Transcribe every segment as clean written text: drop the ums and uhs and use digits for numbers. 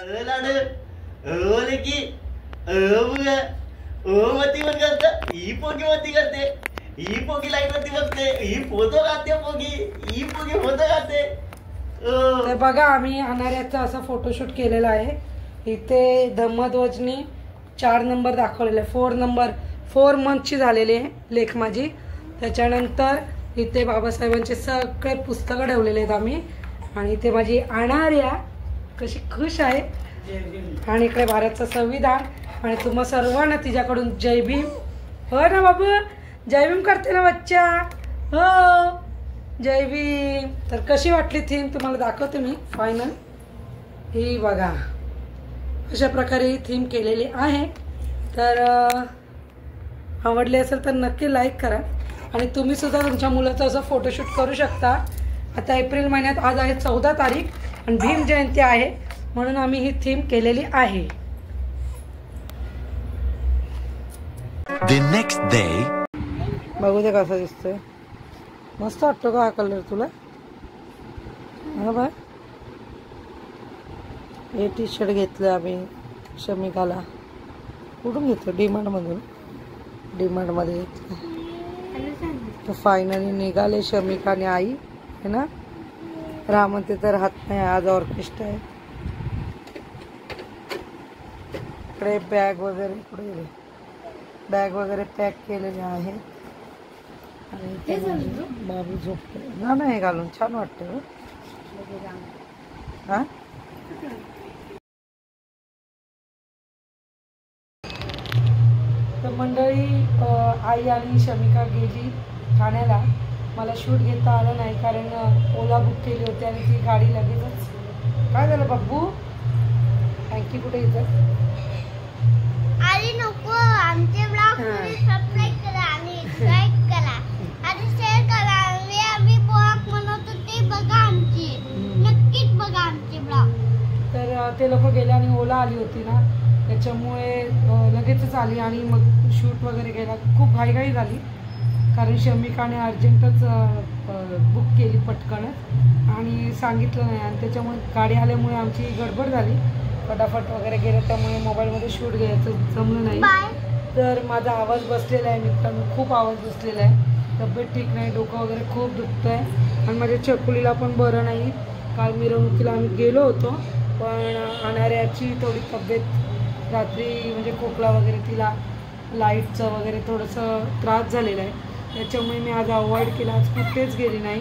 लाडू ओ लेकी ओ बुगा ओ मती पण करते ही पोगी मती करते ही पोगी लाईट वरती बघते ही फोटो काढते ही पोगी फोटो काढते. तर बघा आम्ही अनाऱ्याचा असा फोटोशूट केलेला आहे. इथे धम्मध्वजनी 4 नंबर दाखवलेला आहे. 4 नंबर 4 मंथची झालेली आहे लेख माझी. त्याच्यानंतर इथे बाबासाहेबांचे सगळे पुस्तकं ठेवलेले आहेत आम्ही. आणि इथे माझी अनार्या कशी खुश आहे. आणि इकडे भारतचं संविधान आणि तुम्हा सर्वांना तिच्याकडून जय भीम. हो ना बाबू जय भीम करते ना बच्चा. हो जय भीम. तर कशी वाटली थीम तुम्हाला दाखवते मी फायनल. ही बघा अशा प्रकारे ही थीम केलेली आहे. तर आवडली असेल तर नक्की लाईक करा. आणि तुम्ही सुद्धा तुमच्या मुलाचं असं फोटोशूट करू शकता. आता एप्रिल महिन्यात आज आहे 14 तारीख आणि भीम जयंती आहे म्हणून आम्ही ही थीम केलेली आहे. The next day. बघू दे कसा दिसतोय. मस्त वाटतो का हा कलर तुला. हा बाय हे टी शर्ट घेतलं आम्ही शमिकाला. कुठून घेतलं डीमार्टमधून. डीमार्टमध्ये घेतलं. तर फायनली निघाले शमिका आणि आई है ना. रामते तर हात नाही आज ऑर्केस्ट्रा आहे. इकडे बॅग वगैरे इकडे बॅग वगैरे पॅक केलेले आहेत. आणि बाबू झोपले ना. नाही घालून छान वाटतं. हा तर मंडळी आई आणि शमिका गेली ठाण्याला. मला शूट घेता आलं नाही कारण ओला बुक केली होती आणि ती गाडी लगेचच. काय झालं बाबू. थँक्यू कुठे इथं अरे नको. आमचे ब्लॉग सबस्क्राइब करा आणि लाईक करा आणि शेअर करा. आम्ही ब्लॉग बनवतो ते बघा आमची. नक्कीच बघा आमचे ब्लॉग. तर ते लोक गेले आणि ओला आली होती ना त्याच्यामुळे लगेचच आली आणि मग शूट वगैरे केला. खूप घाईघाई झाली कारण शमिकाने अर्जंटच बुक केली पटकनच आणि सांगितलं नाही. आणि त्याच्यामुळे गाडी आल्यामुळे आमची गडबड झाली. फटाफट वगैरे गेलं त्यामुळे मोबाईलमध्ये शूट घ्यायचं जमलं नाही. तर माझा आवाज बसलेला आहे मित्रांनो. खूप आवाज बसलेला आहे. तब्येत ठीक नाही. डोकं वगैरे खूप दुखतं आहे. आणि माझ्या चकुलीला पण बरं नाही. काल मिरवणुकीला आम्ही गेलो होतो पण अनाऱ्याची थोडी तब्येत रात्री म्हणजे खोकला वगैरे तिला लाईटचं वगैरे थोडंसं त्रास झालेला आहे. त्याच्यामुळे मी आज अवॉइड केला. आज कुठेच गेली नाही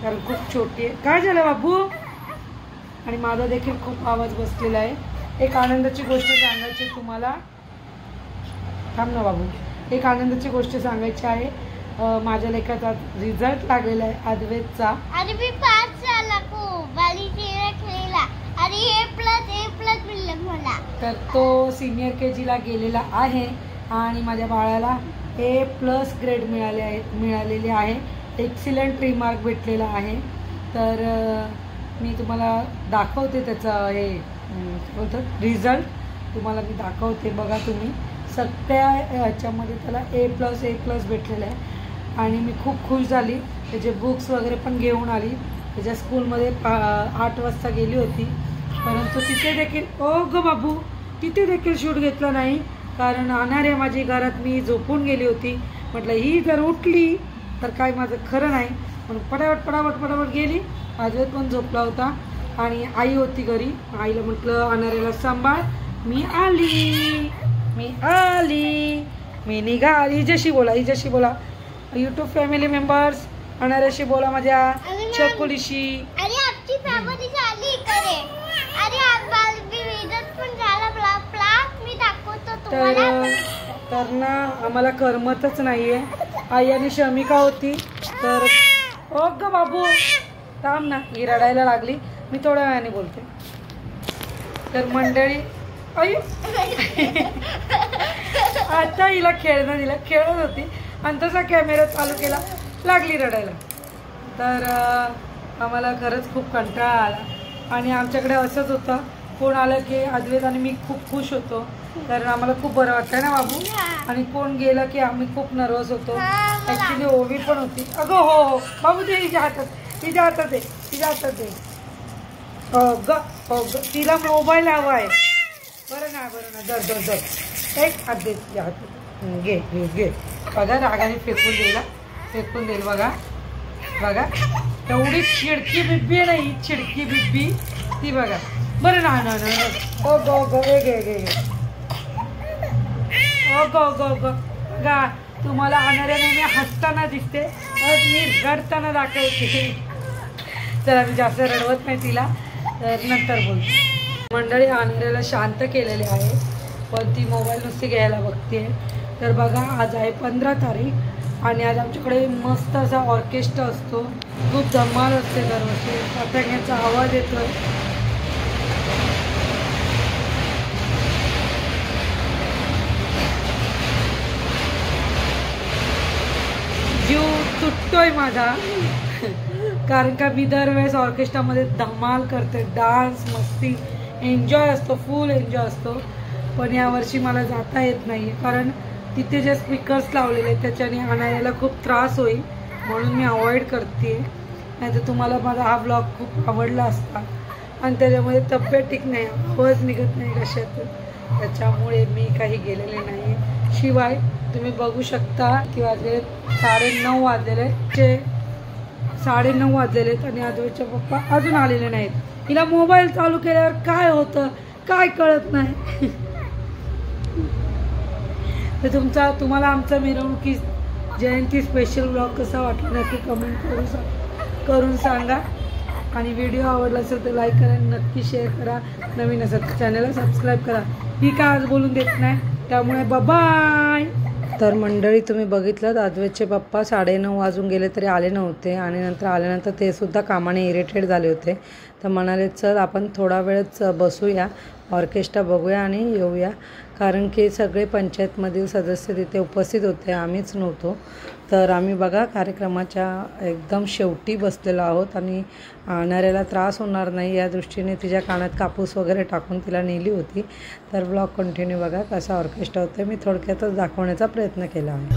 कारण खूप छोटी आहे. काय झालं बाबू. आणि माझा देखील खूप आवाज बसलेला आहे. एक आनंदाची गोष्ट सांगायची तुम्हाला. थांब ना बाबू. एक आनंदाची गोष्ट सांगायची आहे. माझ्या लेखाचा रिझल्ट लागलेला आहे अद्वैतचा. आणि मी पास झाला खूप खेळला आणि A+ मिळालं मला. तर तो सिनियर KGला गेलेला आहे आणि माझ्या बाळाला A+ ग्रेड मिळालेले आहे. एक्सिलंट रिमार्क भेटलेला आहे. तर मी तुम्हाला दाखवते त्याचा हे बोलतात रिझल्ट तुम्हाला मी दाखवते. बघा तुम्ही सगळ्या ह्याच्यामध्ये त्याला A+ भेटलेलं आहे आणि मी खूप खुश झाली. त्याचे बुक्स वगैरे पण घेऊन आली. त्याच्या स्कूलमध्ये 8 वाजता गेली होती परंतु तिथे देखील ओ ग बाबू तिथे देखील शूट घेतला नाही कारण अनाऱ्या माझी घरात मी झोपून गेली होती. म्हटलं ही जर उठली तर काय माझं खरं नाही म्हणून पटापट गेली. अद्वैत पण झोपला होता आणि आई होती घरी. आईला म्हटलं अनाऱ्याला सांभाळ. मी आली मी निघाली. हिच्याशी बोला यूट्यूब फॅमिली मेंबर्स. अनाऱ्याशी बोला माझ्या चकुलीशी. आणि आमची फॅमिली झाली इकडे. आणि पण झाला ब्लॉग मी दाखवतो तुम्हाला. तर ना आम्हाला करमतच नाहीये. आई आणि शमिका होती तर ओ ग बाबू थांब ना. ही रडायला लागली. मी थोड्या वेळाने बोलते. तर मंडळी आई आता हिला खेळणं दिलं. खेळत होती आणि तसा कॅमेरा चालू केला लागली रडायला. तर आम्हाला खरंच खूप कंटाळा आला आणि आमच्याकडे असंच होतं. कोण आलं की अद्वैत आणि मी खूप खुश होतो कारण आम्हाला खूप बरं वाटतं ना बाबू. आणि कोण गेलं की आम्ही खूप नर्वस होतो. ॲक्च्युली ओवी पण होती. अगं हो बाबू ते हिच्या हातात आहे. तिला मोबाईल हवाय. बरं ना जर एक हात दे तुझ्या हात. घे बघा रागाने फेकून देईल बघा. एवढी चिडकी बिब्बी आहे ना ही, चिडकी बिब्बी ती बघा. बरं ना घे गा. तुम्हाला आणणाऱ्याने मी हसताना दिसते, मी रडताना दाखवते. चला मी जास्त रडवत नाही तिला, तर नंतर बोलते. मंडळी आणणाऱ्याला शांत केलेले आहे, पण ती मोबाईल नुसती घ्यायला बघते. तर बघा आज आहे 15 तारीख आणि आज आमच्याकडे मस्त असा ऑर्केस्ट्रा असतो. खूप धमाल असते दरवर्षी. पतंगाचा आवाज येतोय. जीव तुटतोय माझा, कारण का मी दरवेळेस ऑर्केस्ट्रामध्ये धमाल करते. डान्स मस्ती एन्जॉय असतो, फुल एन्जॉय असतो. पण यावर्षी मला जाता येत नाही, कारण तिथे जे स्पीकर्स लावलेले त्याच्याने आणायला खूप त्रास होईल, म्हणून मी अवॉइड करते. नाही तर तुम्हाला माझा हा ब्लॉग खूप आवडला असता. आणि त्याच्यामध्ये तब्येत ठीक नाही, आवाज निघत नाही कशातून, त्याच्यामुळे मी काही गेलेले नाही. शिवाय तुम्ही बघू शकता की वाजले 9:30 वाजलेले. 9:30 वाजलेलेत आणि आजोबाचे पप्पा अजून आलेले नाहीत. हिला मोबाईल चालू केल्यावर काय होतं काय कळत नाही. तर तुम्हाला आमचा मिरवणुकी जयंती स्पेशल ब्लॉग कसा वाटला नक्की कमेंट करून सांगा. आणि व्हिडिओ आवडला असेल तर लाईक करा, नक्की शेअर करा. नवीन असेल तर चॅनलला सबस्क्राईब करा. ही काय आज बोलून देत नाही, त्यामुळे बाय. तर मंडळी तुम्ही बघितलं आजवेचे पप्पा 9:30 वाजून गेले तरी आले नव्हते. आणि नंतर आल्यानंतर ते सुद्धा कामाने इरिटेट झाले होते. तर म्हणाले चल आपण थोडा वेळच बसूया, ऑर्केस्ट्रा बघूया आणि येऊया. कारण की सगळे पंचायतमधील सदस्य तिथे उपस्थित होते, आम्हीच नव्हतो. तर आम्ही बघा कार्यक्रमाच्या एकदम शेवटी बसलेलो आहोत आणि आणणाऱ्याला त्रास होणार नाही या दृष्टीने तिच्या कानात कापूस वगैरे टाकून तिला नेली होती. तर ब्लॉग कंटिन्यू बघा कसा ऑर्केस्ट्रा होतो. मी थोडक्यातच दाखवण्याचा प्रयत्न केला आहे.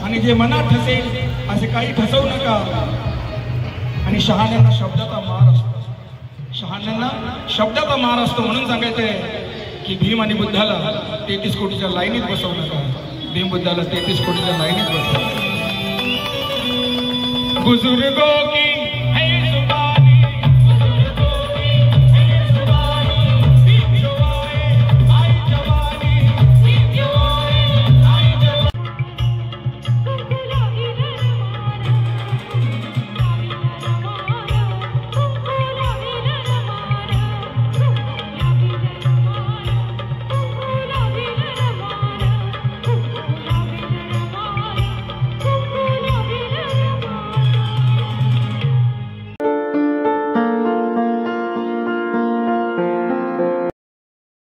आणि जे मनात ठसेल असे काही ठसवू नका. आणि शहाण्यांना शब्दाचा मार असतो, शहाण्यांना शब्दाचा मार असतो. म्हणून सांगायचंय की भीम आणि बुद्धाला 33 कोटीच्या लाईनीत बसवू नका. भीम बुद्धाला 33 कोटीच्या लाईनीत बसवू. बुजुर्गों की